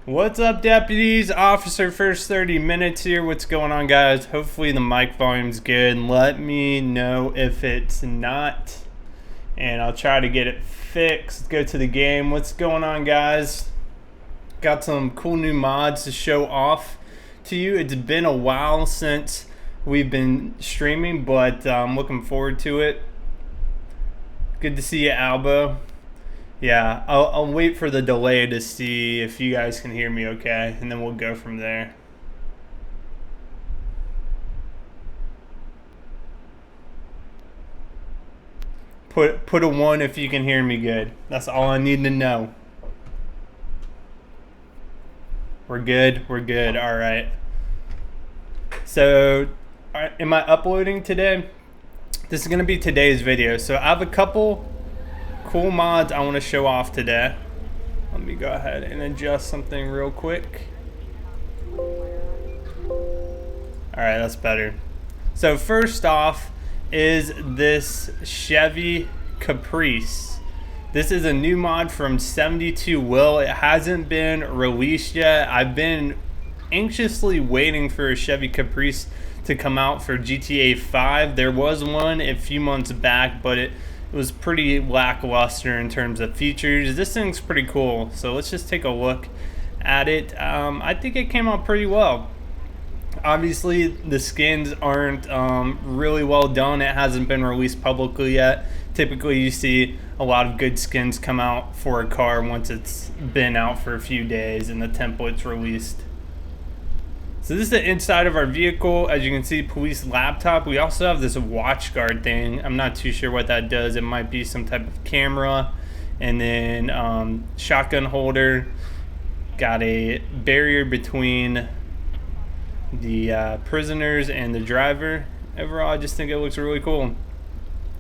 What's up, deputies? Officer First 30 Minutes here. What's going on, guys? Hopefully the mic volume's good. Let me know if it's not, and I'll try to get it fixed. Let's go to the game. What's going on, guys? Got some cool new mods to show off to you. It's been a while since we've been streaming, but I'm looking forward to it. Good to see you, Albo. Yeah, I'll wait for the delay to see if you guys can hear me okay, and then we'll go from there. Put a 1 if you can hear me good. That's all I need to know. We're good? We're good. All right. So, am I uploading today? This is going to be today's video. So, I have a couple cool mods I want to show off today. Let me go ahead and adjust something real quick. Alright, that's better. So first off is this Chevy Caprice. This is a new mod from 72 Will. It hasn't been released yet. I've been anxiously waiting for a Chevy Caprice to come out for GTA 5. There was one a few months back, but it was pretty lackluster in terms of features. This thing's pretty cool, so let's just take a look at it. I think it came out pretty well. Obviously, the skins aren't really well done. It hasn't been released publicly yet. Typically, you see a lot of good skins come out for a car once it's been out for a few days and the template's released. So this is the inside of our vehicle. As you can see, police laptop. We also have this watch guard thing. I'm not too sure what that does. It might be some type of camera. And then shotgun holder. Got a barrier between the prisoners and the driver. Overall, I just think it looks really cool.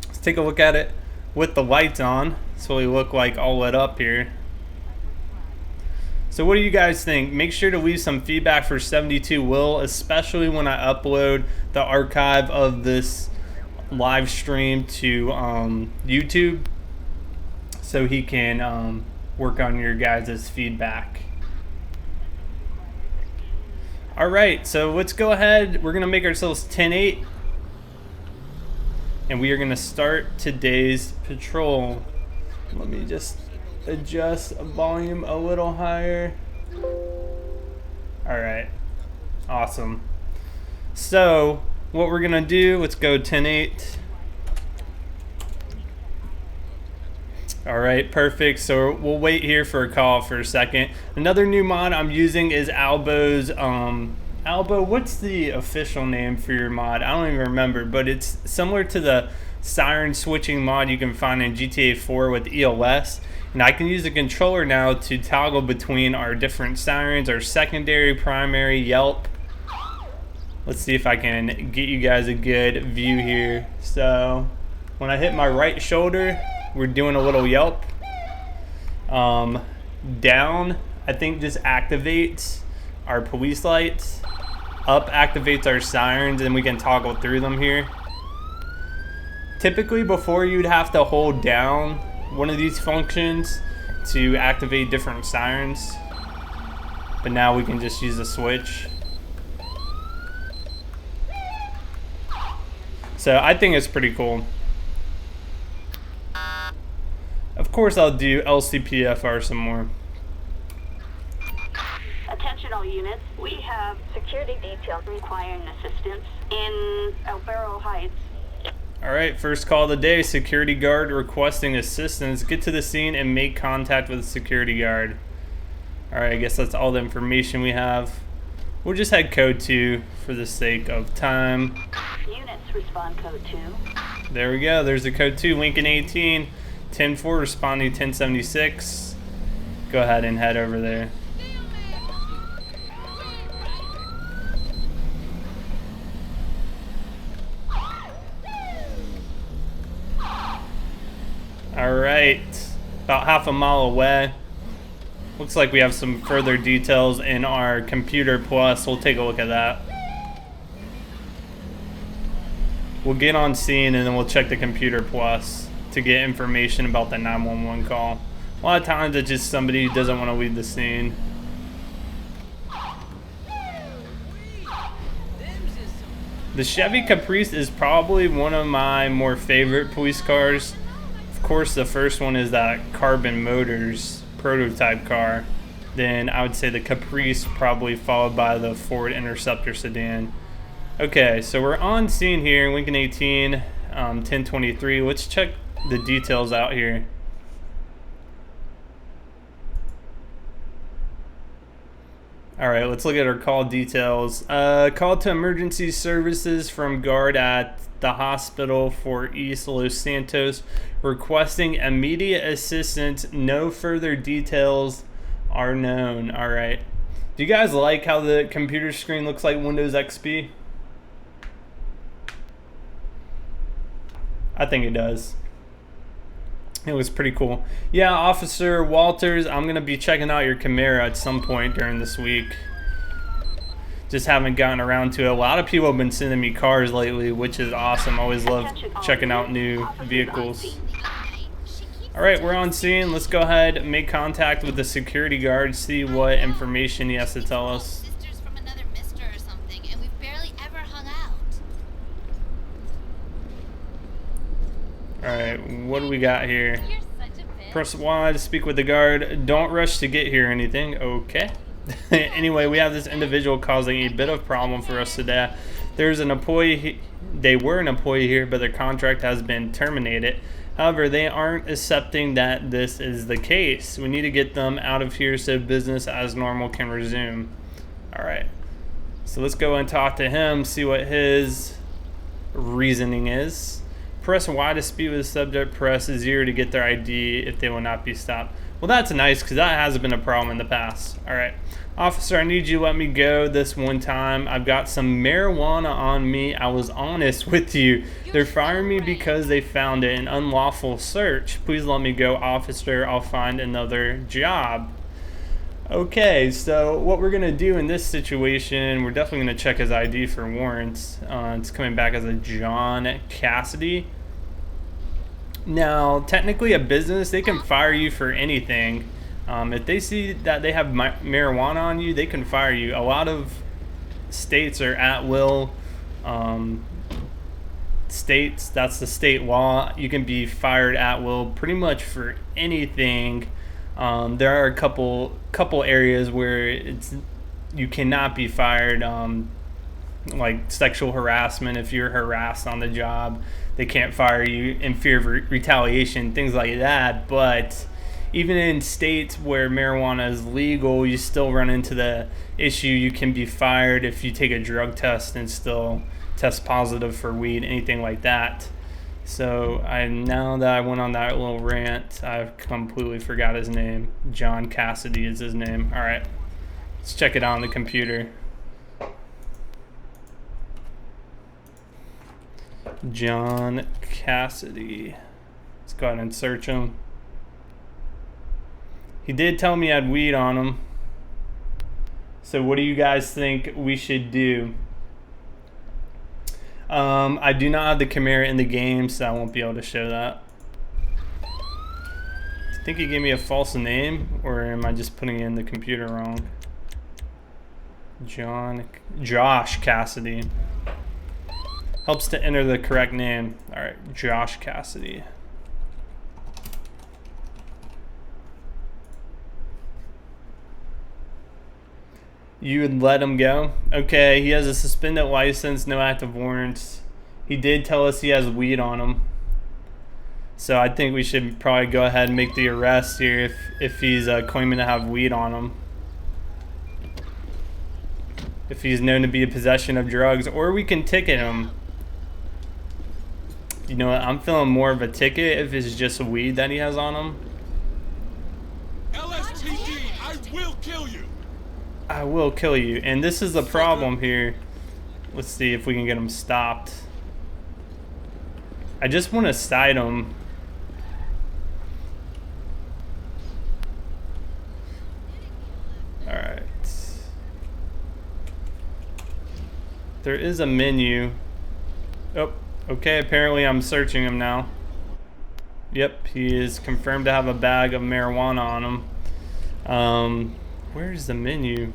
Let's take a look at it with the lights on. So we look like all lit up here. So what do you guys think? Make sure to leave some feedback for 72 Will, especially when I upload the archive of this live stream to YouTube, so he can work on your guys' feedback. Alright, so let's go ahead. We're going to make ourselves 10-8, and we are going to start today's patrol. Let me just adjust volume a little higher. Alright, awesome. So what we're gonna do, let's go 10-8. Alright, perfect. So we'll wait here for a call for a second. Another new mod I'm using is Albo's Albo, what's the official name for your mod? I don't even remember, but it's similar to the siren switching mod you can find in GTA 4 with ELS. And I can use the controller now to toggle between our different sirens, our secondary, primary, yelp. Let's see if I can get you guys a good view here. So when I hit my right shoulder, we're doing a little yelp. Down, I think, just activates our police lights. Up activates our sirens, and we can toggle through them here. Typically, before, you'd have to hold down one of these functions to activate different sirens, but now we can just use the switch. So I think it's pretty cool. Of course, I'll do LSPDFR some more. Attention all units, we have security detail requiring assistance in El Barro Heights. Alright, first call of the day, security guard requesting assistance. Get to the scene and make contact with the security guard. Alright, I guess that's all the information we have. We'll just head code 2 for the sake of time. Units respond code 2. There we go, there's the code 2, Lincoln 18, 10-4 responding 1076. Go ahead and head over there. Alright, about half a mile away. Looks like we have some further details in our computer plus. We'll take a look at that. We'll get on scene and then we'll check the computer plus to get information about the 911 call. A lot of times it's just somebody who doesn't want to leave the scene. The Chevy Caprice is probably one of my more favorite police cars. Of course, the first one is that Carbon Motors prototype car. Then I would say the Caprice, probably followed by the Ford Interceptor sedan. Okay, so we're on scene here in Lincoln 18, 1023. Let's check the details out here. All right, let's look at our call details. Call to emergency services from guard at the hospital for East Los Santos, requesting immediate assistance. No further details are known. All right. Do you guys like how the computer screen looks like Windows XP? I think it does. It was pretty cool. Yeah, Officer Walters, I'm going to be checking out your Camaro at some point during this week. Just haven't gotten around to it. A lot of people have been sending me cars lately, which is awesome. Always love checking out new vehicles. All right, we're on scene. Let's go ahead and make contact with the security guard, see what information he has to tell us. Alright, what do we got here? Press Y to speak with the guard. Don't rush to get here or anything. Okay. Anyway, we have this individual causing a bit of problem for us today. There's an employee, they were an employee here, but their contract has been terminated. However, they aren't accepting that this is the case. We need to get them out of here so business as normal can resume. Alright. So let's go and talk to him, see what his reasoning is. Press Y to speak with the subject. Press 0 to get their ID if they will not be stopped. Well, that's nice because that has been a problem in the past. All right. Officer, I need you to let me go this one time. I've got some marijuana on me. I was honest with you. They're firing me because they found it, an unlawful search. Please let me go, officer. I'll find another job. Okay, so what we're going to do in this situation, we're definitely going to check his ID for warrants. It's coming back as a John Cassidy. Now, technically a business, they can fire you for anything. If they see that they have marijuana on you, they can fire you. A lot of states are at will states. That's the state law. You can be fired at will pretty much for anything. There are a couple areas where you cannot be fired, like sexual harassment. If you're harassed on the job, they can't fire you in fear of retaliation, things like that. But even in states where marijuana is legal, you still run into the issue. You can be fired if you take a drug test and still test positive for weed, anything like that. So now that I went on that little rant, I've completely forgot his name. John Cassidy is his name. All right, let's check it out on the computer. John Cassidy. Let's go ahead and search him. He did tell me I had weed on him. So what do you guys think we should do? I do not have the Camaro in the game, so I won't be able to show that. I think he gave me a false name, or am I just putting it in the computer wrong? Josh Cassidy. Helps to enter the correct name. All right, Josh Cassidy. You would let him go? Okay, he has a suspended license, no active warrants. He did tell us he has weed on him. So I think we should probably go ahead and make the arrest here if he's claiming to have weed on him. If he's known to be in possession of drugs, or we can ticket him. You know what, I'm feeling more of a ticket if it's just weed that he has on him. LSPD, I will kill you! I will kill you. And this is the problem here. Let's see if we can get him stopped. I just want to cite him. Alright. There is a menu. Oh, okay, apparently I'm searching him now. Yep, he is confirmed to have a bag of marijuana on him. Where's the menu?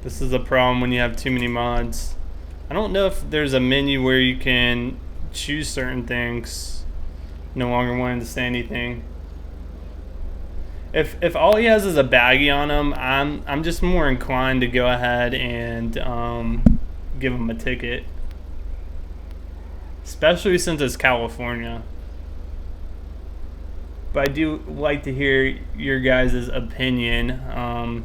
This is a problem when you have too many mods. I don't know if there's a menu where you can choose certain things. No longer wanting to say anything. If all he has is a baggie on him, I'm just more inclined to go ahead and give him a ticket. Especially since it's California. But I do like to hear your guys' opinion.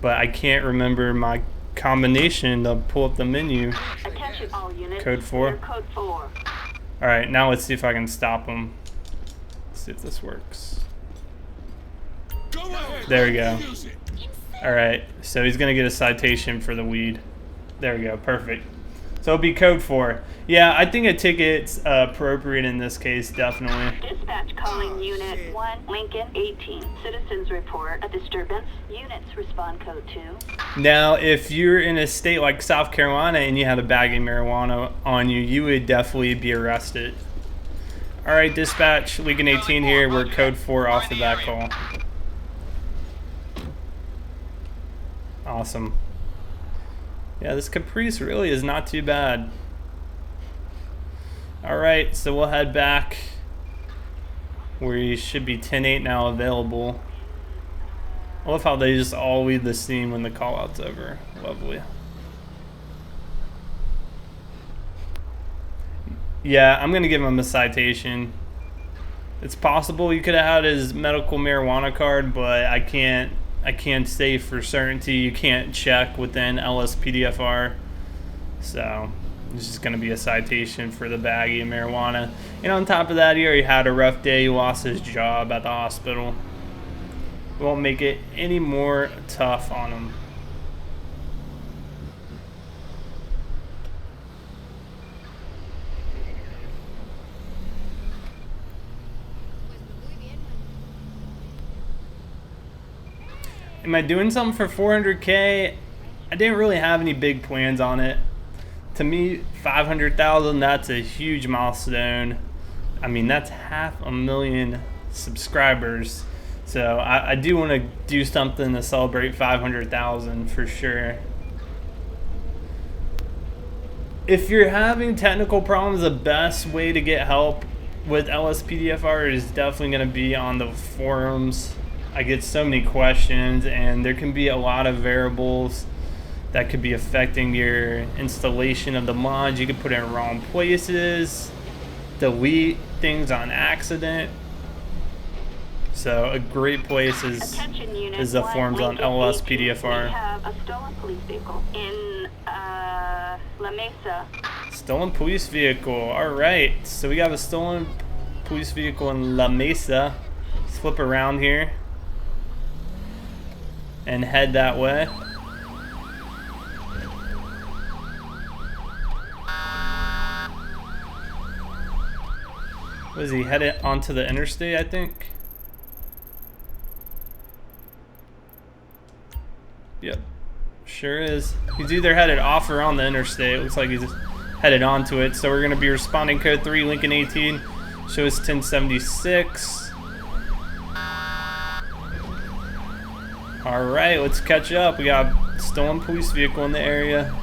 But I can't remember my combination to pull up the menu. Attention all units. Code 4. Code 4. Alright, now let's see if I can stop him. Let's see if this works. Go ahead. There we go. Use it. Alright, so he's going to get a citation for the weed. There we go, perfect. So it'll be code 4. Yeah, I think a ticket's appropriate in this case, definitely. Dispatch calling Unit 1, Lincoln 18. Citizens report a disturbance. Units respond code 2. Now, if you're in a state like South Carolina and you had a bag of marijuana on you, you would definitely be arrested. Alright, dispatch, Lincoln 18 here. We're code 4 off the back call. Awesome. Yeah, this Caprice really is not too bad. Alright, so we'll head back. We should be 10-8 now available. I love how they just all leave the scene when the call out's over. Lovely. Yeah, I'm gonna give him a citation. It's possible he could have had his medical marijuana card, but I can't say for certainty. You can't check within LSPDFR. So it's just gonna be a citation for the baggie of marijuana. And on top of that, he already had a rough day. He lost his job at the hospital. Won't make it any more tough on him. Am I doing something for 400K? I didn't really have any big plans on it. To me, 500,000, that's a huge milestone. I mean, that's 500,000 subscribers. So I do want to do something to celebrate 500,000 for sure. If you're having technical problems, the best way to get help with LSPDFR is definitely going to be on the forums. I get so many questions, and there can be a lot of variables that could be affecting your installation of the mods. You could put it in wrong places, delete things on accident. So a great place is the forums on LSPDFR. We have a stolen police vehicle in La Mesa. Stolen police vehicle. All right. So we got a stolen police vehicle in La Mesa. Let's flip around here and head that way. Was he headed onto the interstate, I think? Yep, sure is. He's either headed off or on the interstate. It looks like he's headed onto it. So we're gonna be responding code 3, Lincoln 18. Show us 1076. All right, let's catch up. We got a stolen police vehicle in the area.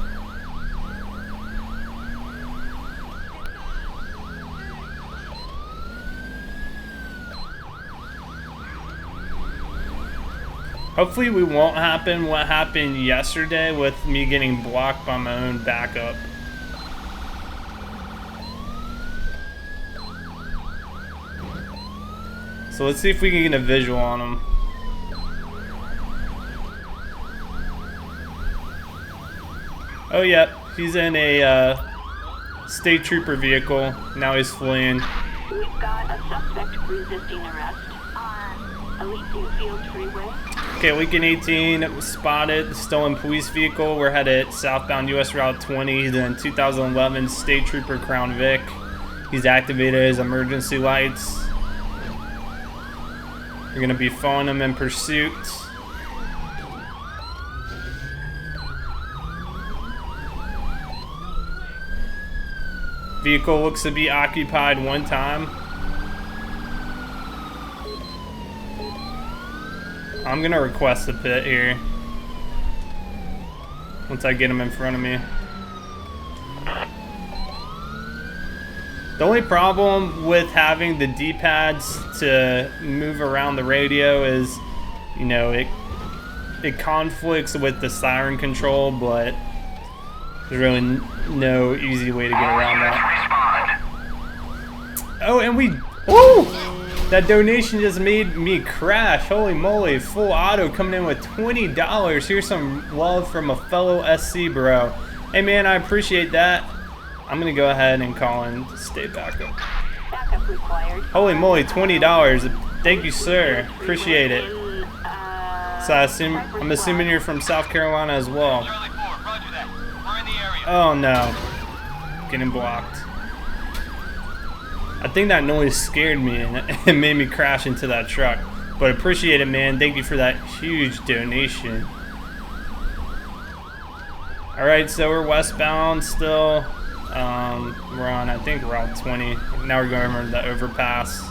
Hopefully we won't happen what happened yesterday with me getting blocked by my own backup. So let's see if we can get a visual on him. Oh yeah, he's in a state trooper vehicle. Now he's fleeing. We've got a suspect resisting arrest on Elysian Field Freeway. Okay, Lincoln 18 spotted stolen police vehicle. We're headed southbound US Route 20. He's in 2011 State Trooper Crown Vic. He's activated his emergency lights. We're gonna be following him in pursuit. Vehicle looks to be occupied one time. I'm gonna request a pit here. once I get him in front of me. The only problem with having the D-pads to move around the radio is, you know, it conflicts with the siren control, but there's really no easy way to get around that. Oh, and we, woo! That donation just made me crash. Holy moly, full auto coming in with $20. Here's some love from a fellow SC bro. Hey man, I appreciate that. I'm gonna go ahead and call in state backup. Backup required. Holy moly, $20. Thank you, sir. Appreciate it. So I'm assuming you're from South Carolina as well. Oh no, getting blocked. I think that noise scared me and it made me crash into that truck. But appreciate it, man. Thank you for that huge donation. All right, so we're westbound still. We're on, I think, Route 20. Now we're going over the overpass.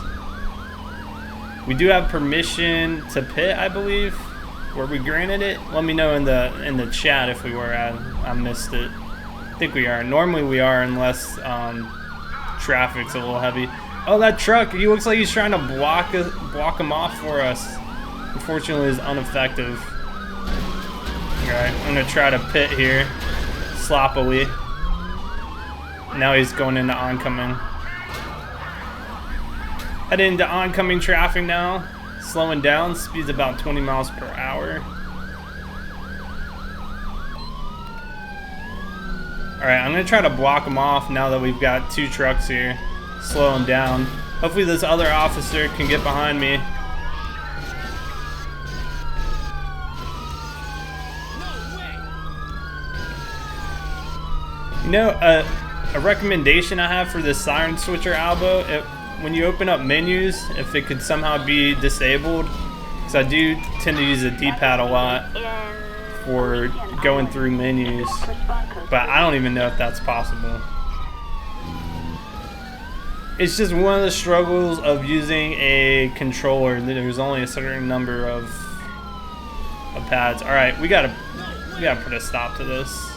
We do have permission to pit, I believe. Were we granted it? Let me know in the chat if we were. I missed it. I think we are. Normally we are, unless traffic's a little heavy. Oh, that truck! He looks like he's trying to block him off for us. Unfortunately, it's ineffective. All right, I'm gonna try to pit here, sloppily. Now he's going into oncoming. Heading into oncoming traffic now. Slowing down. Speed's about 20 miles per hour. Alright, I'm going to try to block him off now that we've got two trucks here. Slow him down. Hopefully this other officer can get behind me. You know, a recommendation I have for this siren switcher elbow, when you open up menus, if it could somehow be disabled, because I do tend to use a D-pad a lot for going through menus, but I don't even know if that's possible. It's just one of the struggles of using a controller. There's only a certain number of pads. All right, we gotta put a stop to this.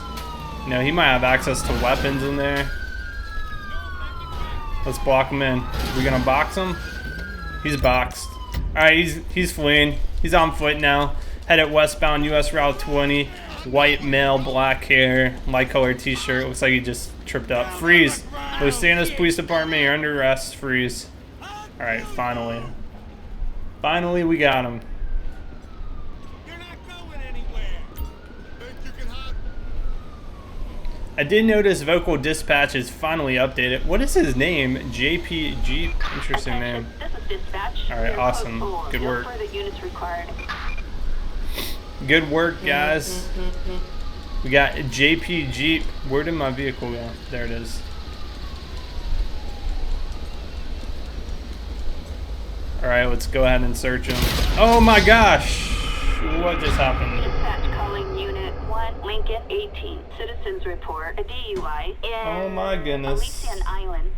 You know, he might have access to weapons in there. Let's block him in. We gonna box him? He's boxed. All right, he's fleeing. He's on foot now. Headed westbound, US Route 20. White male, black hair, light colored t-shirt. Looks like he just tripped up. Freeze. Los Santos Police Department, you're under arrest. Freeze. All right, finally. Finally, we got him. I did notice vocal dispatch is finally updated. What is his name? JPG? Interesting name. This is dispatch. Alright, awesome. Good work. No further units required. Good work, guys. We got JPG. Where did my vehicle go? There it is. Alright, let's go ahead and search him. Oh my gosh! What just happened? Dispatch calling Unit 1, Lincoln 18. Citizens report a DUI in Oh my goodness. Elysian Island.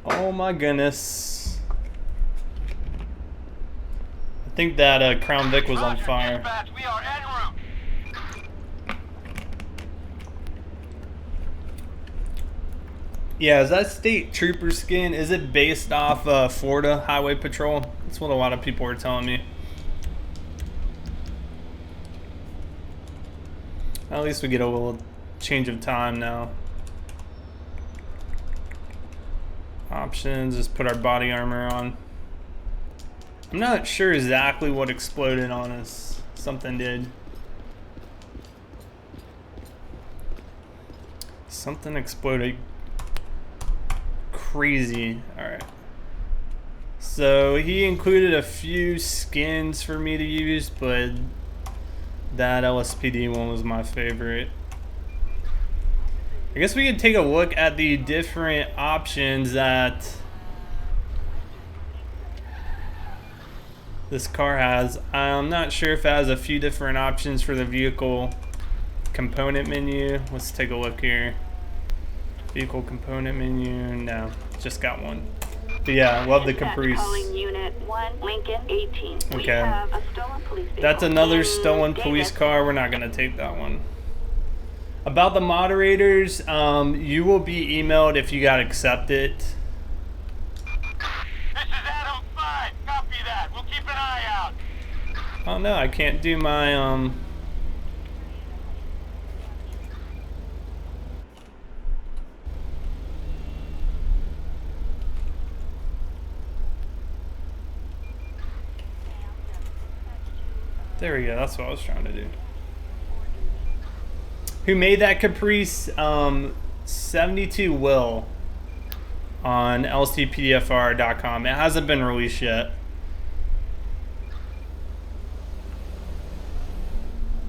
Oh my goodness. I think that Crown Vic was on fire. We are en route. Yeah, is that state trooper skin, is it based off Florida Highway Patrol? That's what a lot of people are telling me. At least we get a little change of time now. Options, just put our body armor on. I'm not sure exactly what exploded on us. Something did. Something exploded. Crazy. Alright. So he included a few skins for me to use, but that LSPD one was my favorite. I guess we could take a look at the different options that this car has. I'm not sure if it has a few different options for the vehicle component menu. Let's take a look here. Vehicle component menu. No, just got one. But yeah, love the Dispatch Caprice. calling Unit 1, Lincoln 18. We Okay. have a stolen police vehicle That's another in stolen police Davis. car. We're not going to take that one. About the moderators, you will be emailed if you got accepted. This is Adam 5. Copy that. We'll keep an eye out. Oh no, I can't do my There we go. That's what I was trying to do. Who made that Caprice? 72 Will on LSPDFR.com. It hasn't been released yet.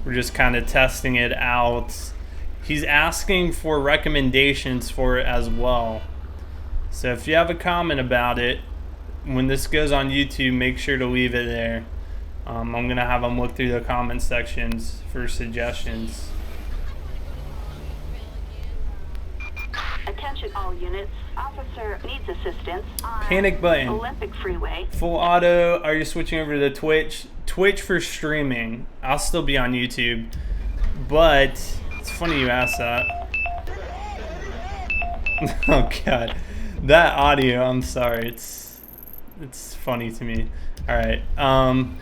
We're just kind of testing it out. He's asking for recommendations for it as well. So if you have a comment about it, when this goes on YouTube, make sure to leave it there. I'm going to have them look through the comment sections for suggestions. Attention all units. Officer needs assistance on Panic button. Olympic Freeway. Full auto. Are you switching over to Twitch? Twitch for streaming. I'll still be on YouTube. But it's funny you asked that. Oh god. That audio, I'm sorry. It's funny to me. Alright.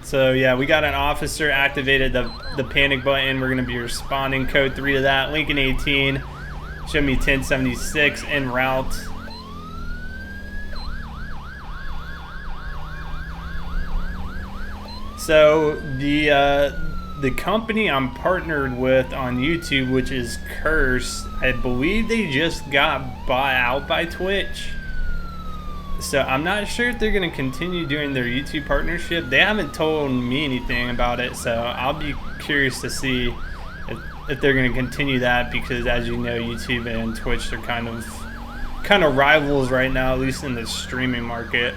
So yeah, we got an officer activated the panic button. We're gonna be responding code 3 to that. Lincoln 18. Show me 1076 en route. So the company I'm partnered with on YouTube, which is Curse, I believe they just got bought out by Twitch. So I'm not sure if they're going to continue doing their YouTube partnership. They haven't told me anything about it, so I'll be curious to see if they're going to continue that, because as you know, YouTube and Twitch are kind of rivals right now, at least in the streaming market.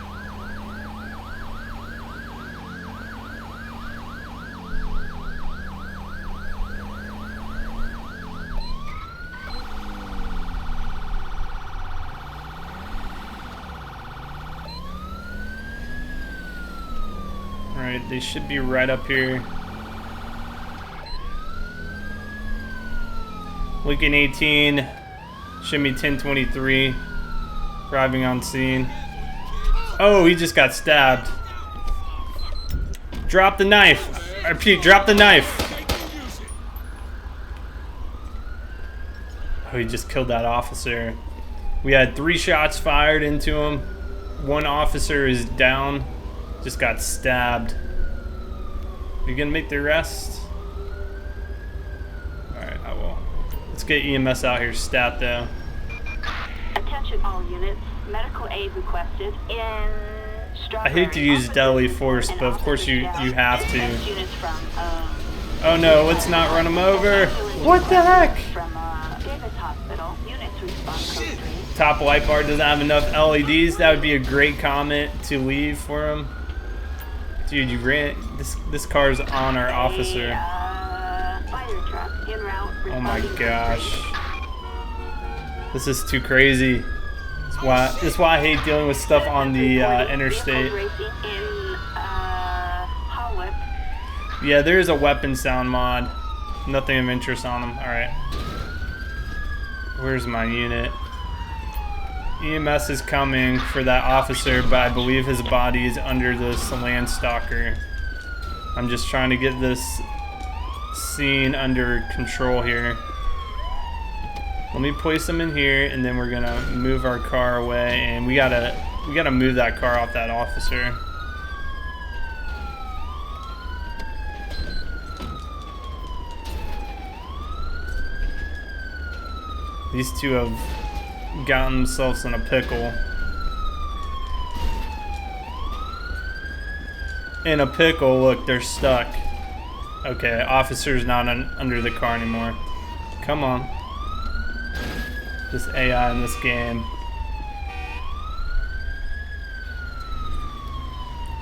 Alright, they should be right up here. Lincoln 18, show me 1023, arriving on scene. Oh, he just got stabbed. Drop the knife. I repeat, drop the knife. Oh, he just killed that officer. We had 3 shots fired into him. 1 officer is down. Just got stabbed. You gonna make the arrest? Alright, I will. Let's get EMS out here stat though. Attention all units. Medical aid requested in Strawberry. I hate to use deadly force, but of course you have to. Units from, Oh no, let's not run him over. What the heck? From Davis Hospital. Units respond code 3. Top light bar doesn't have enough LEDs. That would be a great comment to leave for him. Dude, you ran. This car's on our officer. Fire truck en route. Oh my gosh. This is too crazy. That's why I hate dealing with stuff on the interstate. Yeah, there is a weapon sound mod. Nothing of interest on them. Alright. Where's my unit? EMS is coming for that officer, but I believe his body is under this land stalker. I'm just trying to get this scene under control here. Let me place him in here, and then we're gonna move our car away, and we gotta move that car off that officer. These two have gotten themselves in a pickle. In a pickle, look, they're stuck. Okay, officer's not under the car anymore. Come on. This AI in this game.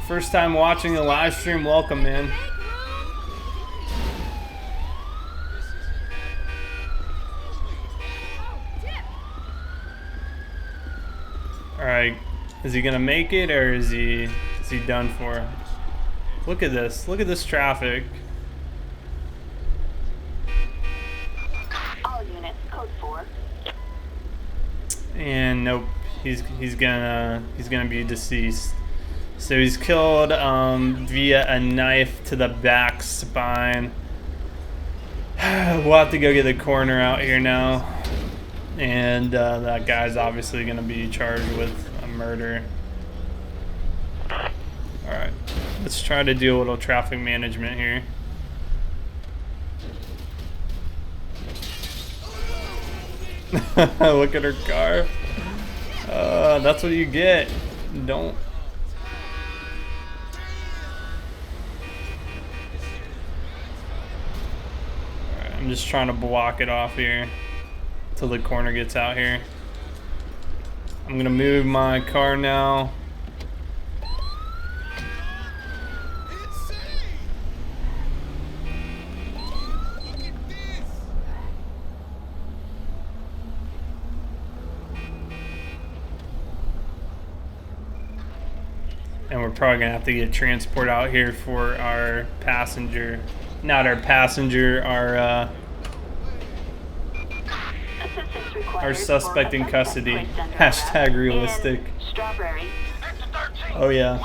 First time watching the live stream, welcome, man. Alright, Is he gonna make it, or is he done for? Look at this. Look at this traffic. All units, code 4. And nope, he's gonna be deceased. So he's killed via a knife to the back spine. We'll have to go get the coroner out here now, and that guy's obviously gonna be charged with a murder. All right, let's try to do a little traffic management here. Look at her car. That's what you get. Don't. Alright, I'm just trying to block it off here till the corner gets out here. I'm gonna move my car now. And we're probably gonna have to get transport out here for our passenger. Not our passenger, our suspect in custody. Hashtag realistic. Oh yeah.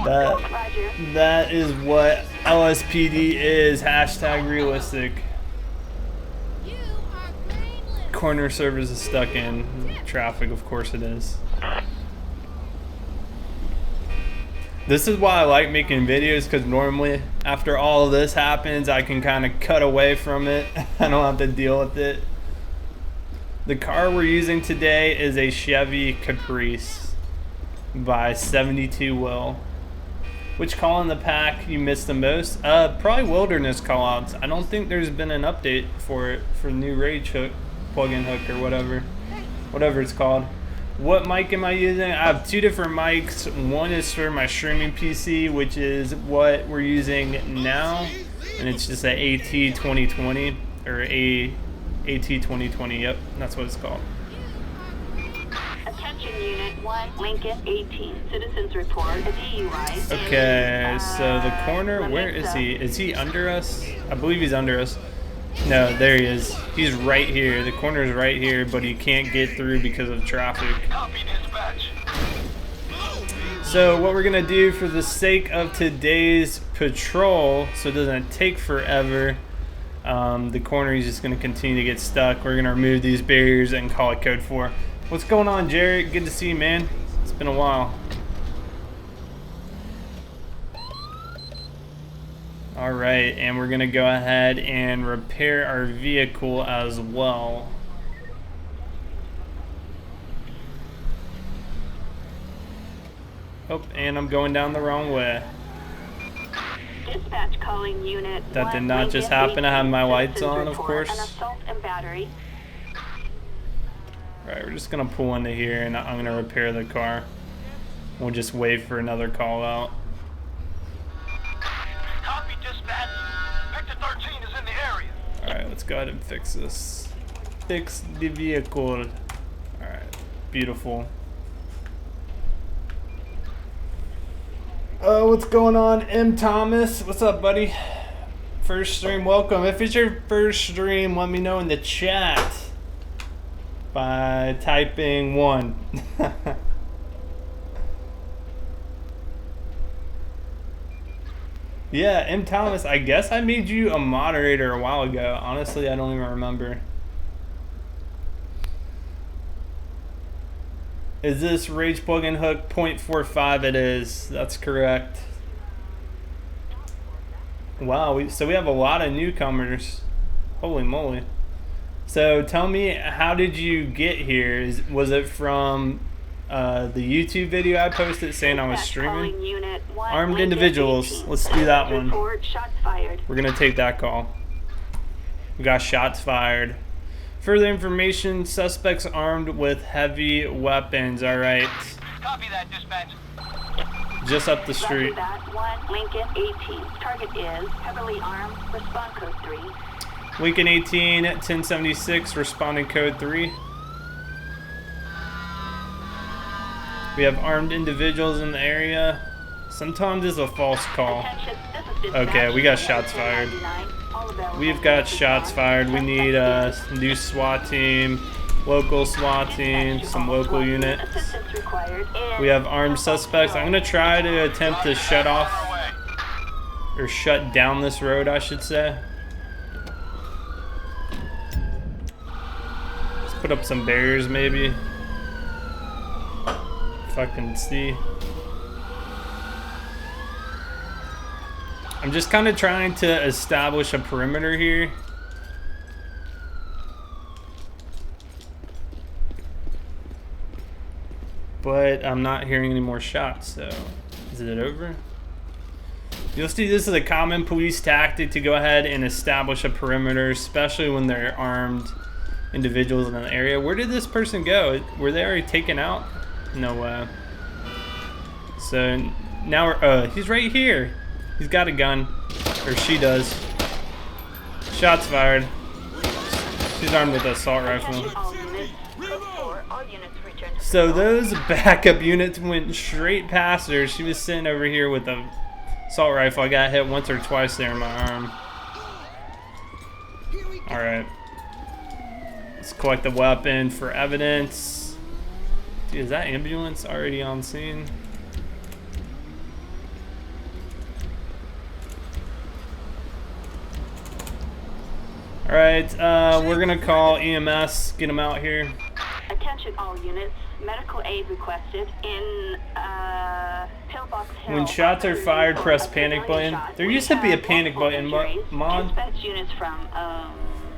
That is what LSPD is. Hashtag realistic. Corner service is stuck in traffic, of course it is. This is why I like making videos, because normally after all of this happens, I can kind of cut away from it. I don't have to deal with it. The car we're using today is a Chevy Caprice by 72 Will. Which call in the pack you missed the most? Probably Wilderness callouts. I don't think there's been an update for it, for new Rage hook, plug-in hook, or whatever it's called. What mic am I using? I have two different mics. One is for my streaming PC, which is what we're using now, and it's just an AT2020 or AT2020. Yep, that's what it's called. Attention Unit 1, Lincoln 18. Citizens report a DUI. Okay, so the corner, where is he? Is he under us? I believe he's under us. No, there he is. He's right here. The corner's right here, but he can't get through because of traffic. So what we're gonna do for the sake of today's patrol, so it doesn't take forever, the corner is just gonna continue to get stuck. We're gonna remove these barriers and call it code 4. What's going on, Jared? Good to see you, man. It's been a while. All right, and we're gonna go ahead and repair our vehicle as well. Oh, and I'm going down the wrong way. Dispatch calling unit. That did not just happen. I have my lights on, of course. An assault and battery. All right, we're just gonna pull into here, and I'm gonna repair the car. We'll just wait for another call out. Copy, dispatch. Victor 13 is in the area. All right, let's go ahead and fix this. Fix the vehicle. All right, beautiful. What's going on, M. Thomas? What's up, buddy? First stream, welcome. If it's your first stream, let me know in the chat by typing 1. Yeah, M. Thomas, I guess I made you a moderator a while ago. Honestly, I don't even remember. Is this Rage plug-in hook 0.45? It is. That's correct. Wow, so we have a lot of newcomers. Holy moly. So tell me, how did you get here? Was it from the YouTube video I posted saying I was streaming? Armed individuals. Let's do that one. We're going to take that call. We got shots fired. Further information, suspects armed with heavy weapons. All right. Copy that, dispatch. Just up the street. Lincoln 18. Target is heavily armed. Respond code 3. Lincoln 18, 1076, responding code 3. We have armed individuals in the area. Sometimes it's a false call. Okay, we got shots fired. We've got shots fired. We need a new SWAT team, local SWAT team, some local units. We have armed suspects. I'm gonna try to attempt to shut off or shut down this road, I should say. Let's put up some barriers maybe. If I can see. I'm just kind of trying to establish a perimeter here. But I'm not hearing any more shots, so is it over? You'll see this is a common police tactic to go ahead and establish a perimeter, especially when they're armed individuals in an area. Where did this person go? Were they already taken out? No way. So now we're, he's right here. He's got a gun, or she does. Shots fired. She's armed with an assault rifle. So those backup units went straight past her. She was sitting over here with a assault rifle. I got hit once or twice there in my arm. Alright. Let's collect the weapon for evidence. Dude, is that ambulance already on scene? Alright, we're gonna call EMS, get them out here. Attention all units, medical aid requested in Pillbox Hill. When shots are fired, press panic button. There used to be a panic button mod. Dispatch units from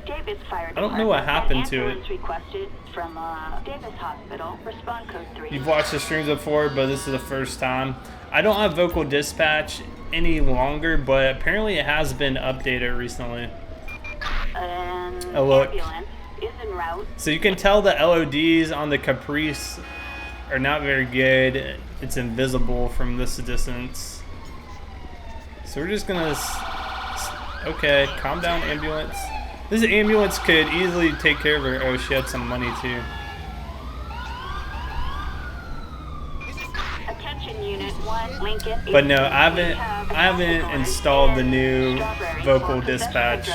Davis Fire I don't know what happened to it. Requested from Davis Hospital. Respond code 3. You've watched the streams before, but this is the first time. I don't have vocal dispatch any longer, but apparently it has been updated recently. Oh look. Is en route. So you can tell the LODs on the Caprice are not very good. It's invisible from this distance. So we're just gonna... Okay, calm down, ambulance. This ambulance could easily take care of her. Oh, she had some money too. Attention unit 1, Lincoln. But no, I haven't installed the new vocal dispatch.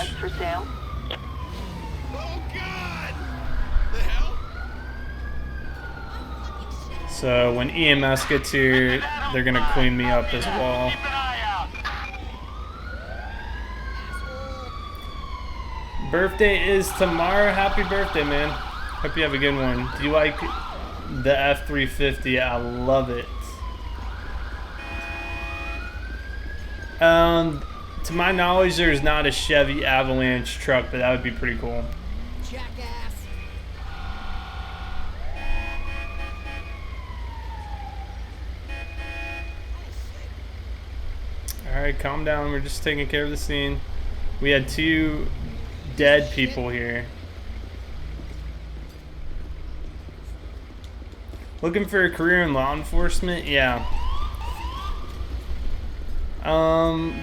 So when EMS gets here, they're gonna clean me up as well. Birthday is tomorrow. Happy birthday, man. Hope you have a good one. Do you like the F-350? I love it. To my knowledge, there's not a Chevy Avalanche truck, but that would be pretty cool. Alright, calm down. We're just taking care of the scene. We had 2 dead people here. Looking for a career in law enforcement? Yeah.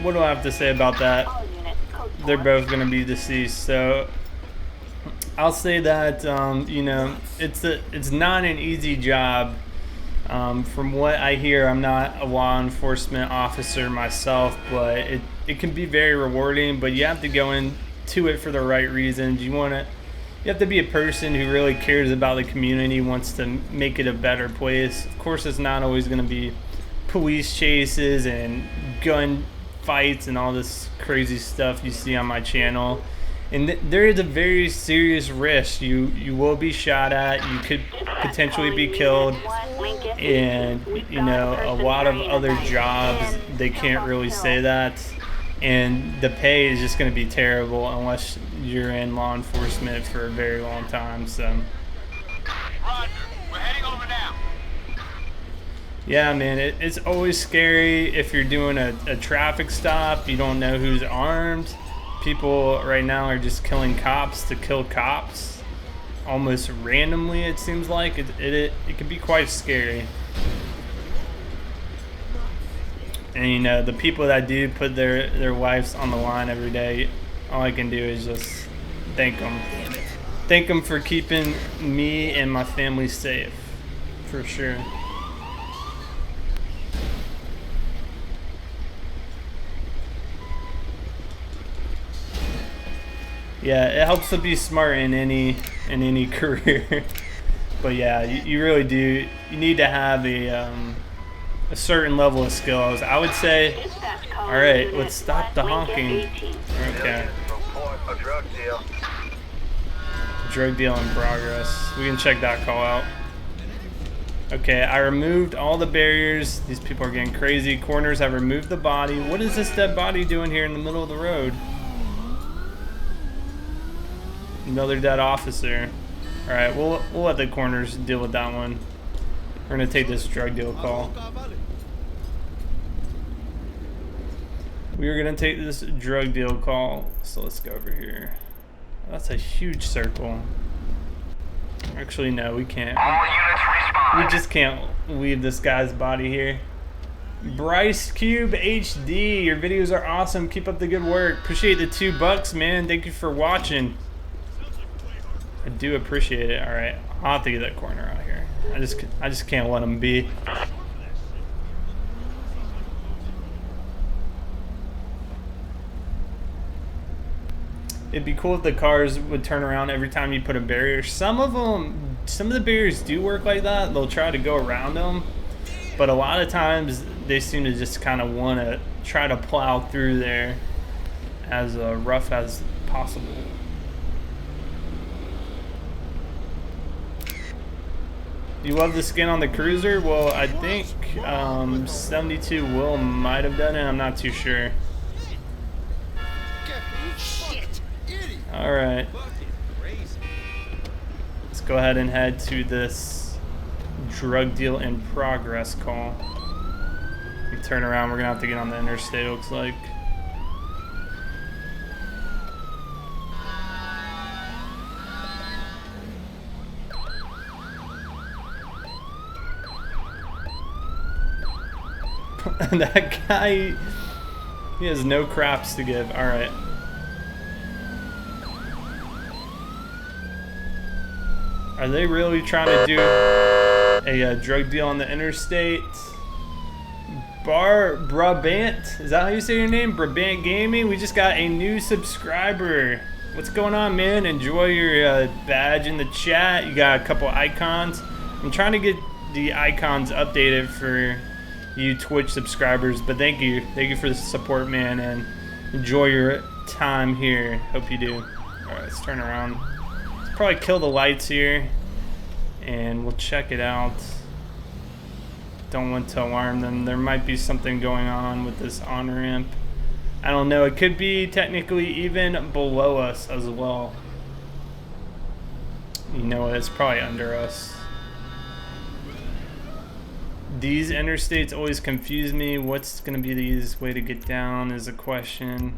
What do I have to say about that? They're both going to be deceased. So I'll say that, you know, it's not an easy job. From what I hear, I'm not a law enforcement officer myself, but it can be very rewarding, but you have to go into it for the right reasons. You have to be a person who really cares about the community, wants to make it a better place. Of course, it's not always going to be police chases and gun fights and all this crazy stuff you see on my channel. And there is a very serious risk. You will be shot at. You could potentially be killed. And, you know, a lot of other jobs, they can't really say that. And the pay is just going to be terrible unless you're in law enforcement for a very long time. So, Roger. We're heading over now. yeah, man, it's always scary if you're doing a traffic stop. You don't know who's armed. People right now are just killing cops to kill cops. Almost randomly, it seems like. It can be quite scary. And you know, the people that do put their lives on the line every day, all I can do is just thank them. Thank them for keeping me and my family safe, for sure. Yeah, it helps to be smart in any career. But yeah, you really do. You need to have a certain level of skills. I would say. Dispatch call All right, unit let's stop the Lincoln honking. 18. Okay. Report a drug deal. Drug deal in progress. We can check that call out. Okay, I removed all the barriers. These people are getting crazy. Coroners have removed the body. What is this dead body doing here in the middle of the road? Another dead officer. All right, we'll let the coroners deal with that one. We're gonna take this drug deal call. We are gonna take this drug deal call. So let's go over here. That's a huge circle. Actually, no, we can't. All units respond. We just can't leave this guy's body here. Bryce Cube HD, your videos are awesome. Keep up the good work. Appreciate the $2, man. Thank you for watching. I do appreciate it. All right, I'll have to get that corner out here. I just can't let him be. It'd be cool if the cars would turn around every time you put a barrier. Some of the barriers do work like that. They'll try to go around them, but a lot of times they seem to just kind of want to try to plow through there as rough as possible. You love the skin on the cruiser? Well, I think 72 Will might have done it. I'm not too sure. All right. Let's go ahead and head to this drug deal in progress call. We turn around. We're gonna have to get on the interstate. It looks like. That guy, he has no craps to give. All right. Are they really trying to do a drug deal on the interstate? Brabant, is that how you say your name? Brabant Gaming? We just got a new subscriber. What's going on, man? Enjoy your badge in the chat. You got a couple icons. I'm trying to get the icons updated for you Twitch subscribers, but thank you for the support, man, and enjoy your time here. Hope you do. All right, let's turn around. Let's probably kill the lights here, and we'll check it out. Don't want to alarm them. There might be something going on with this on-ramp. I don't know. It could be technically even below us as well. You know what? It's probably under us. These interstates always confuse me. What's going to be the easiest way to get down is a question.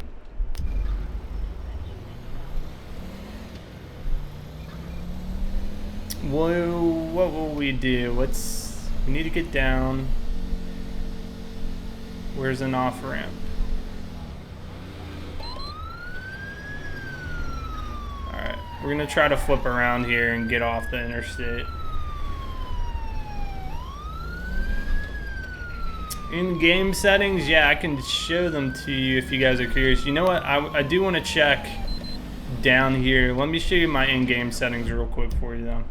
Whoa, what will we do? We need to get down. Where's an off-ramp? Alright, we're going to try to flip around here and get off the interstate. In game settings, yeah, I can show them to you if you guys are curious. You know what? I do want to check down here. Let me show you my in-game settings real quick for you, though.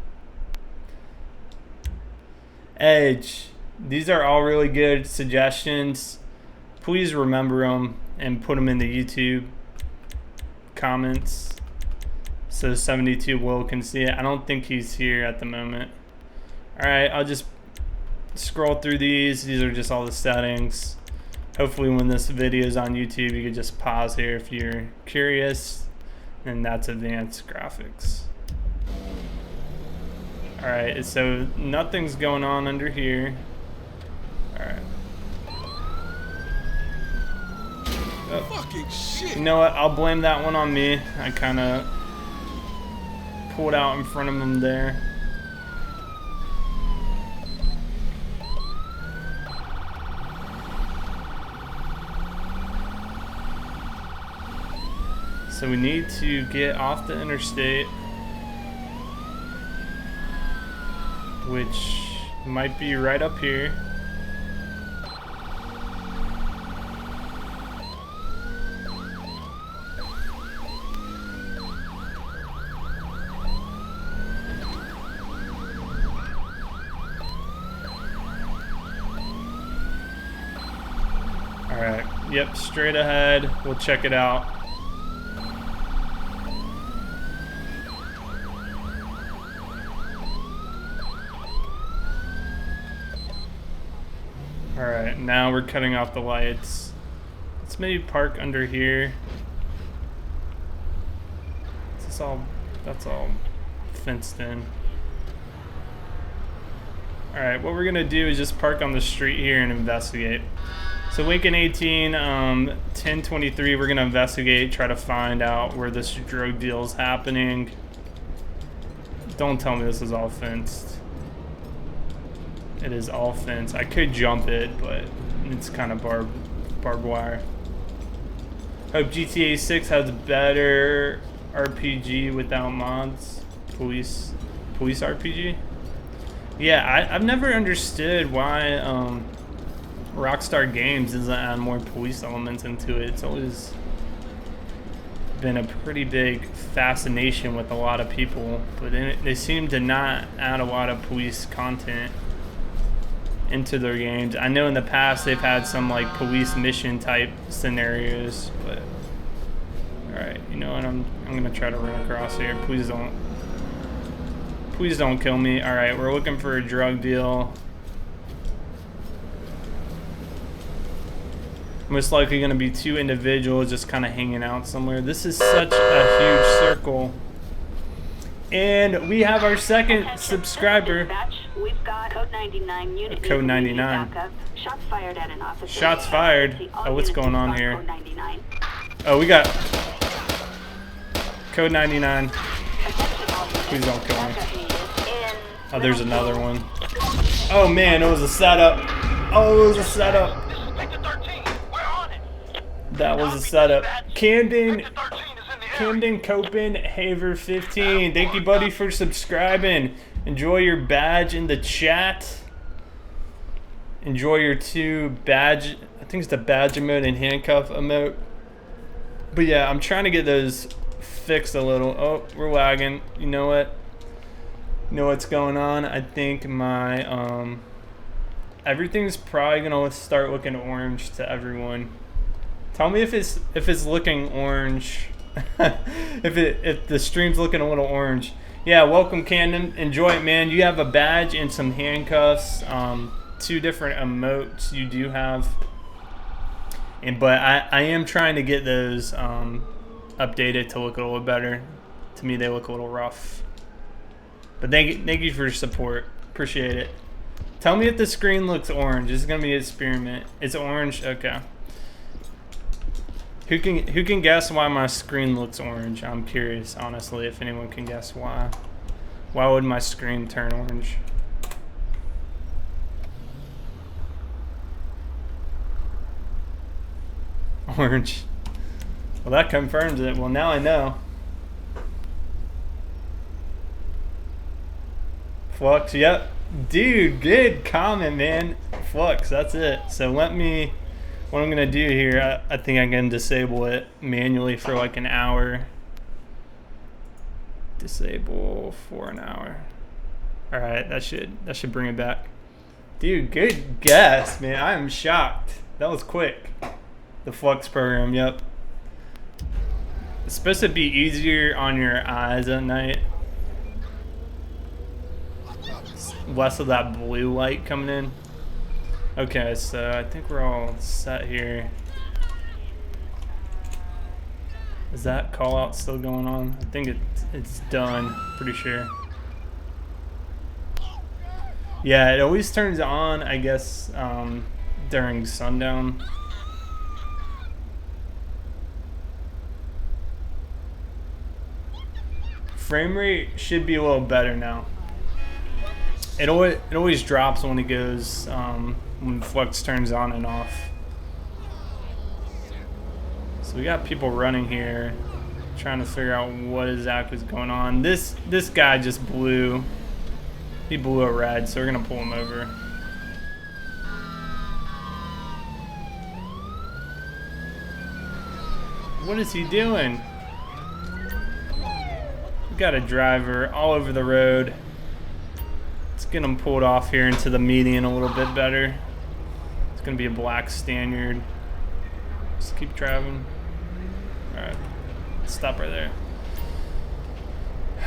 Edge. These are all really good suggestions. Please remember them and put them in the YouTube comments so 72 Will can see it. I don't think he's here at the moment. All right, I'll just scroll through these. These are just all the settings. Hopefully when this video is on YouTube, you can just pause here if you're curious. And that's advanced graphics. All right, so nothing's going on under here. All right. Oh. Fucking shit. You know what? I'll blame that one on me. I kind of pulled out in front of him there. So we need to get off the interstate, which might be right up here. Yep, straight ahead. We'll check it out. Alright, now we're cutting off the lights. Let's maybe park under here. Is this all, that's all fenced in. Alright, what we're gonna do is just park on the street here and investigate. So Lincoln 18, 1023, we're gonna investigate, try to find out where this drug deal is happening. Don't tell me this is all fenced. It is all fenced. I could jump it, but it's kind of barbed wire. Hope GTA 6 has better RPG without mods. Police RPG? Yeah, I've never understood why Rockstar Games doesn't add more police elements into it. It's always been a pretty big fascination with a lot of people, but they seem to not add a lot of police content into their games. I know in the past they've had some like police mission type scenarios, but alright, you know what, I'm gonna try to run across here. Please don't kill me. Alright, we're looking for a drug deal. Most likely gonna be two individuals just kind of hanging out somewhere. This is such a huge circle. And we have our second subscriber. We've got code 99 unit. Code 99. Shots fired at an officer. Shots fired. Oh, what's going on here? Oh, we got code 99. Please don't kill me. Oh, there's another one. Oh man, it was a setup. Oh, it was a setup. That was a setup. Camden Copenhaver 15. Thank you, buddy, for subscribing. Enjoy your badge in the chat. Enjoy your two badge. I think it's the badge emote and handcuff emote. But yeah, I'm trying to get those fixed a little. Oh, we're lagging. You know what? You know what's going on? I think my everything's probably gonna start looking orange to everyone. Tell me if it's looking orange. if the stream's looking a little orange. Yeah, welcome Camden. Enjoy it, man. You have a badge and some handcuffs. Two different emotes you do have. But I am trying to get those updated to look a little better. To me, they look a little rough. But thank you for your support. Appreciate it. Tell me if the screen looks orange. This is gonna be an experiment. It's orange. Okay. Who can guess why my screen looks orange? I'm curious, honestly, if anyone can guess why. Why would my screen turn orange? Orange. Well, that confirms it. Well, now I know. Flux, yep. Dude, good comment, man. Flux, that's it. So what I'm gonna do here, I think I can disable it manually for like an hour. Disable for an hour. All right, that should bring it back. Dude, good guess, man. I am shocked. That was quick. The Flux program, yep. It's supposed to be easier on your eyes at night. Less of that blue light coming in. Okay, so I think we're all set here. Is that call out still going on? I think it's done, pretty sure. Yeah, it always turns on, I guess, during sundown. Frame rate should be a little better now. It always drops when it goes, when Flux turns on and off. So we got people running here, trying to figure out what exactly is going on. This guy just blew. He blew a red, so we're gonna pull him over. What is he doing? We got a driver all over the road. Let's get him pulled off here into the median a little bit better. It's gonna be a black Spaniard. Just keep driving. Alright. Stop right there.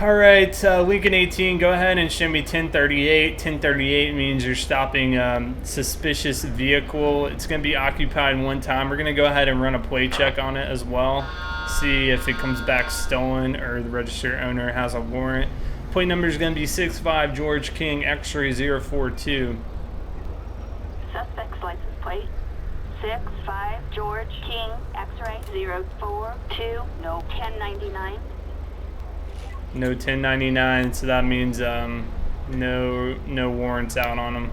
Alright, Lincoln 18, go ahead and show me 1038. 1038 means you're stopping suspicious vehicle. It's going to be occupied one time. We're going to go ahead and run a plate check on it as well. See if it comes back stolen or the registered owner has a warrant. Plate number is going to be 65 George King X-ray 042. Suspect's license plate 65 George King X-ray 042. No 1099. No 1099, so that means no warrants out on him.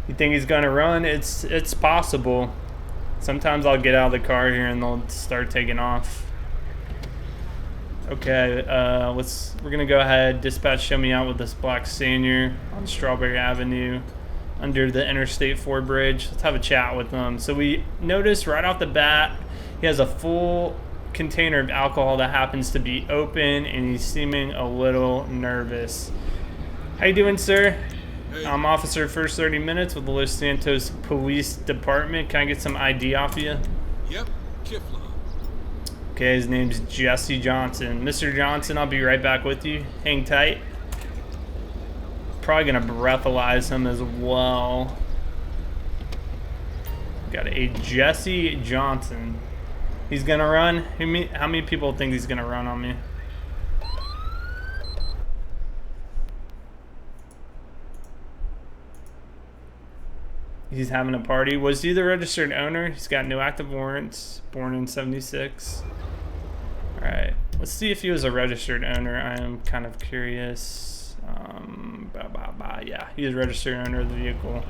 You think he's gonna run? It's possible. Sometimes I'll get out of the car here and they'll start taking off. Okay, we're gonna go ahead. Dispatch, show me out with this black Senior on Strawberry Avenue under the Interstate 4 bridge. Let's have a chat with him. So we noticed right off the bat he has a full container of alcohol that happens to be open, and he's seeming a little nervous. How you doing, sir? Hey. I'm Officer First 30 Minutes with the Los Santos Police Department. Can I get some ID off of you? Yep, Kifla. Okay, his name's Jesse Johnson. Mr. Johnson, I'll be right back with you. Hang tight. Probably gonna breathalyze him as well. Got a Jesse Johnson. He's gonna run? How many people think he's gonna run on me? He's having a party. Was he the registered owner? He's got no active warrants. Born in 76. Alright. Let's see if he was a registered owner. I am kind of curious. Yeah, he is a registered owner of the vehicle.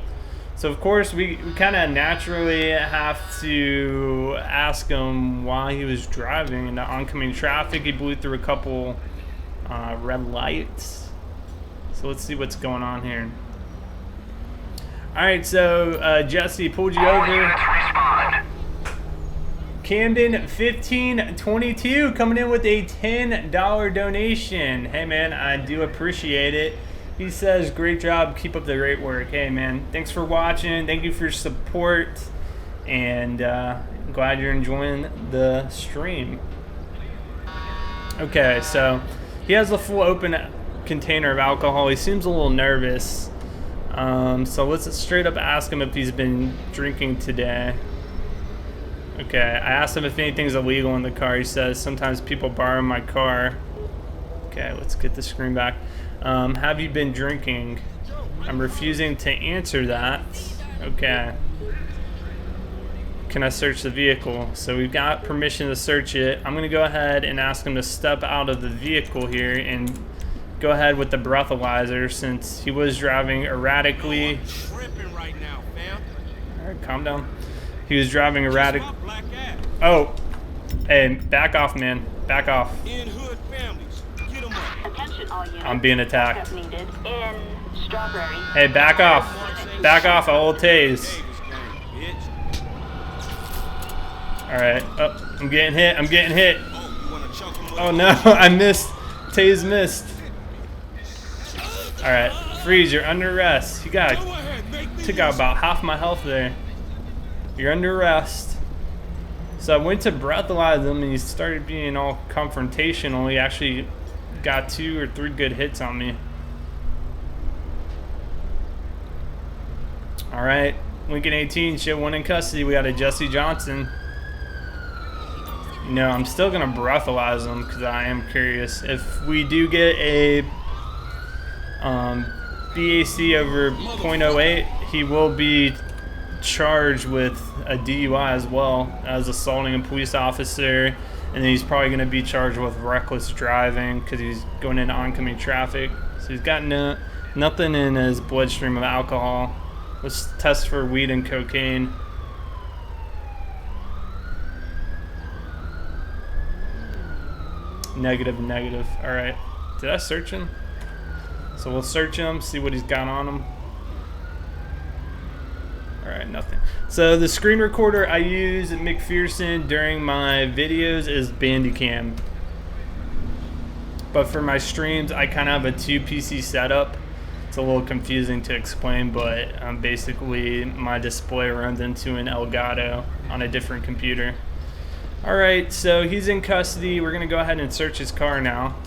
So of course we kind of naturally have to ask him why he was driving in the oncoming traffic. He blew through a couple red lights. So let's see what's going on here. Alright, so Jesse pulled you over. Camden 1522 coming in with a $10 donation. Hey man, I do appreciate it. He says, great job, keep up the great work. Hey man, thanks for watching, thank you for your support, and glad you're enjoying the stream. Okay, so he has a full open container of alcohol. He seems a little nervous. So let's straight up ask him if he's been drinking today. Okay, I asked him if anything's illegal in the car. He says, sometimes people borrow my car. Okay, let's get the screen back. Have you been drinking? I'm refusing to answer that. Okay. Can I search the vehicle? So we've got permission to search it. I'm going to go ahead and ask him to step out of the vehicle here and go ahead with the breathalyzer since he was driving erratically. Tripping right now, fam. Alright, calm down. He was driving erratic. Oh, hey, back off, man. Back off. In hood families, get 'em up. Attention all units. I'm being attacked. Backup needed in Strawberry. Hey, back off. Back off, I will tase. Alright. Oh, I'm getting hit. I'm getting hit. Oh no, I missed. Tase missed. Alright. Freeze, you're under arrest. You got took out about half my health there. You're under arrest. So I went to breathalyze him and he started being all confrontational. He actually got 2 or 3 good hits on me. Alright. Lincoln 18, show 1 in custody. We got a Jesse Johnson. No, I'm still going to breathalyze him because I am curious. If we do get a BAC over .08, he will be charged with a DUI as well as assaulting a police officer, and then he's probably going to be charged with reckless driving because he's going into oncoming traffic. So he's got nothing in his bloodstream of alcohol. Let's test for weed and cocaine. Negative, negative. Alright. Did I search him? So we'll search him, see what he's got on him. Alright, nothing. So the screen recorder I use at McPherson during my videos is Bandicam. But for my streams, I kind of have a 2 PC setup. It's a little confusing to explain, but basically my display runs into an Elgato on a different computer. Alright, so he's in custody. We're going to go ahead and search his car now.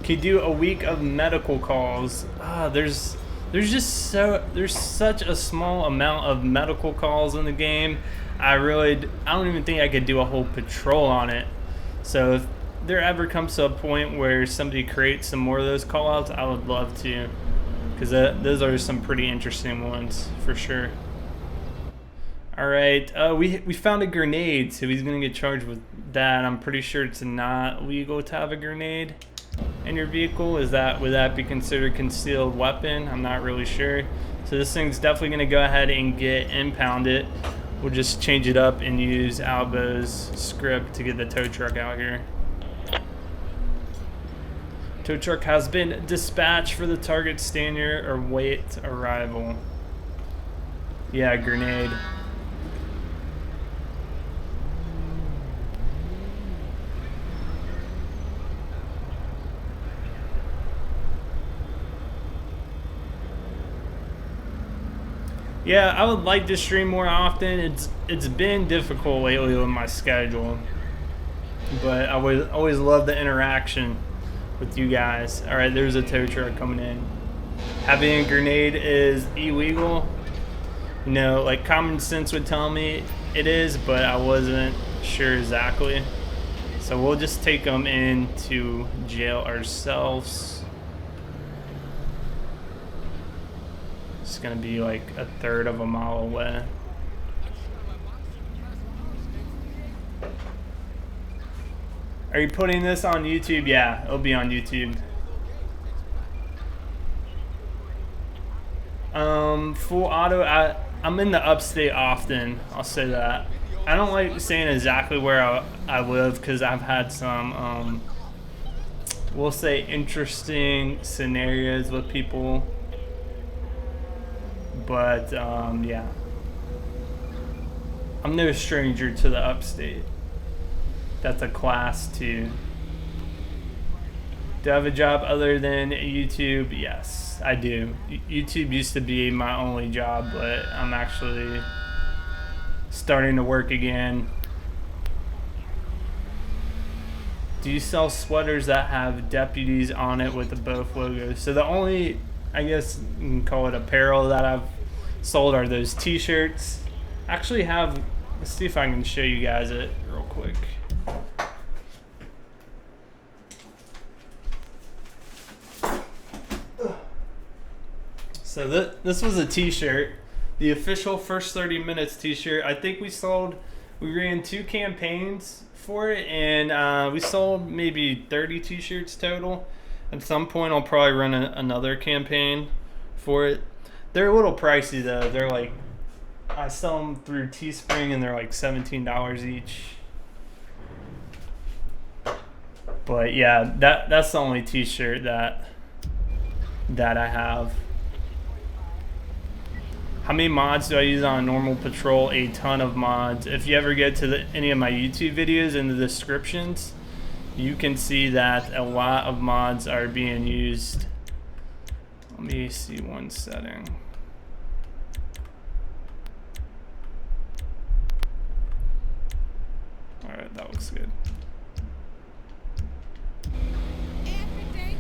Could do a week of medical calls. There's such a small amount of medical calls in the game. I don't even think I could do a whole patrol on it. So if there ever comes to a point where somebody creates some more of those callouts, I would love to, because those are some pretty interesting ones for sure. All right, we found a grenade, so he's gonna get charged with that. I'm pretty sure it's not legal to have a grenade in your vehicle. Would that be considered concealed weapon? I'm not really sure. So this thing's definitely gonna go ahead and get impounded. We'll just change it up and use Albo's script to get the tow truck out here. Tow truck has been dispatched for the target standard or wait arrival. Yeah, grenade. Yeah, I would like to stream more often. It's been difficult lately with my schedule, but I would always love the interaction with you guys. All right, there's a tow truck coming in. Having a grenade is illegal. You know, like common sense would tell me it is, but I wasn't sure exactly. So we'll just take them into jail ourselves. It's gonna be like a third of a mile away. Are you putting this on YouTube? Yeah, it'll be on YouTube. Full auto. I'm in the upstate often. I'll say that. I don't like saying exactly where I live because I've had some, we'll say, interesting scenarios with people. But yeah, I'm no stranger to the upstate. That's a class 2. Do I have a job other than YouTube? Yes, I do. YouTube used to be my only job, but I'm actually starting to work again. Do you sell sweaters that have deputies on it with the both logos? So the only, I guess you can call it apparel, that I've sold are those t-shirts. Actually have, let's see if I can show you guys it real quick. So this was a t-shirt, the official First 30 Minutes t-shirt. I think we ran 2 campaigns for it, and we sold maybe 30 t-shirts total. At some point I'll probably run another campaign for it. They're a little pricey though. They're like, I sell them through Teespring and they're like $17 each. But yeah, that's the only t-shirt that I have. How many mods do I use on a normal patrol? A ton of mods. If you ever get to any of my YouTube videos in the descriptions, you can see that a lot of mods are being used. Let me see one setting. Alright, that looks good.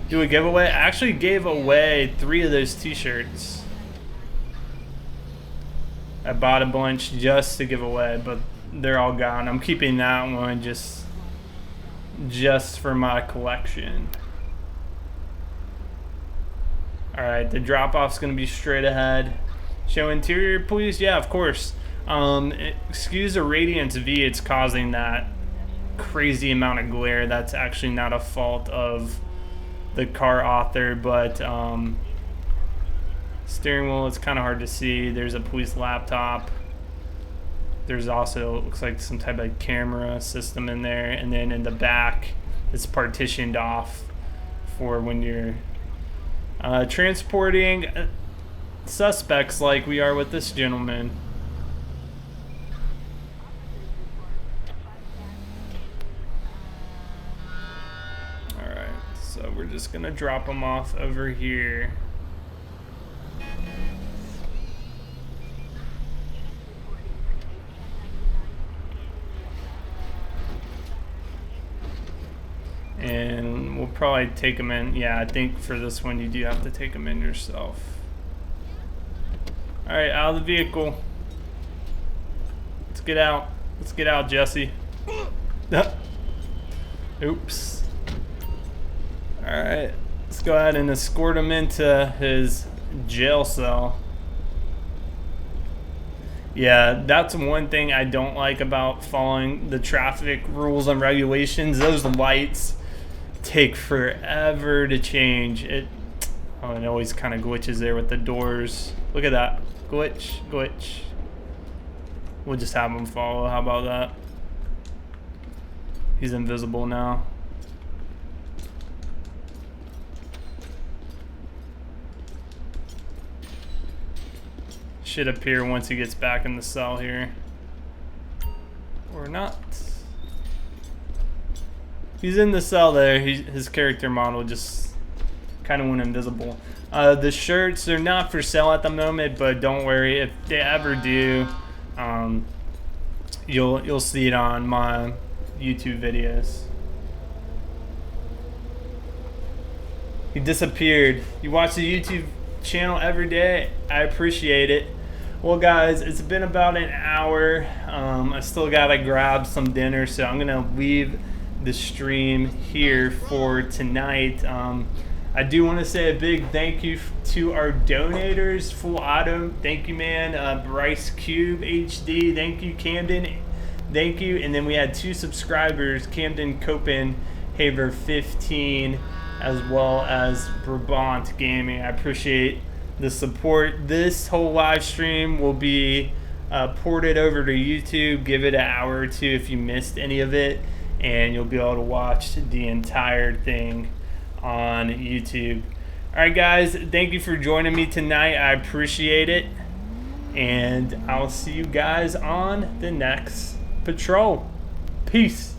Do a giveaway? I actually gave away 3 of those t-shirts. I bought a bunch just to give away, but they're all gone. I'm keeping that one just for my collection. Alright, the drop-off's gonna be straight ahead. Show interior, please? Yeah, of course. Excuse the Radiance V, it's causing that crazy amount of glare. That's actually not a fault of the car author, but steering wheel, it's kind of hard to see. There's a police laptop. There's also, it looks like some type of camera system in there, and then in the back it's partitioned off for when you're transporting suspects like we are with this gentleman. So we're just gonna drop them off over here. And we'll probably take them in. Yeah, I think for this one you do have to take them in yourself. All right, out of the vehicle. Let's get out. Let's get out, Jesse. Oops. All right, let's go ahead and escort him into his jail cell. Yeah, that's one thing I don't like about following the traffic rules and regulations. Those lights take forever to change. It always kind of glitches there with the doors. Look at that. Glitch, glitch. We'll just have him follow. How about that? He's invisible now. Should appear once he gets back in the cell here. Or not. He's in the cell there. His character model just kind of went invisible. The shirts, they're not for sale at the moment, but don't worry. If they ever do, you'll see it on my YouTube videos. He disappeared. You watch the YouTube channel every day. I appreciate it. Well, guys, it's been about an hour. I still gotta grab some dinner, so I'm gonna leave the stream here for tonight. I do want to say a big thank you to our donators. Full Auto, thank you, man. Bryce Cube HD, thank you. Camden, thank you. And then we had 2 subscribers, Camden Copenhaver 15, as well as Brabant Gaming. I appreciate the support. This whole live stream will be ported over to YouTube. Give it an hour or two if you missed any of it, and you'll be able to watch the entire thing on YouTube. All right, guys, thank you for joining me tonight. I appreciate it, and I'll see you guys on the next patrol. Peace.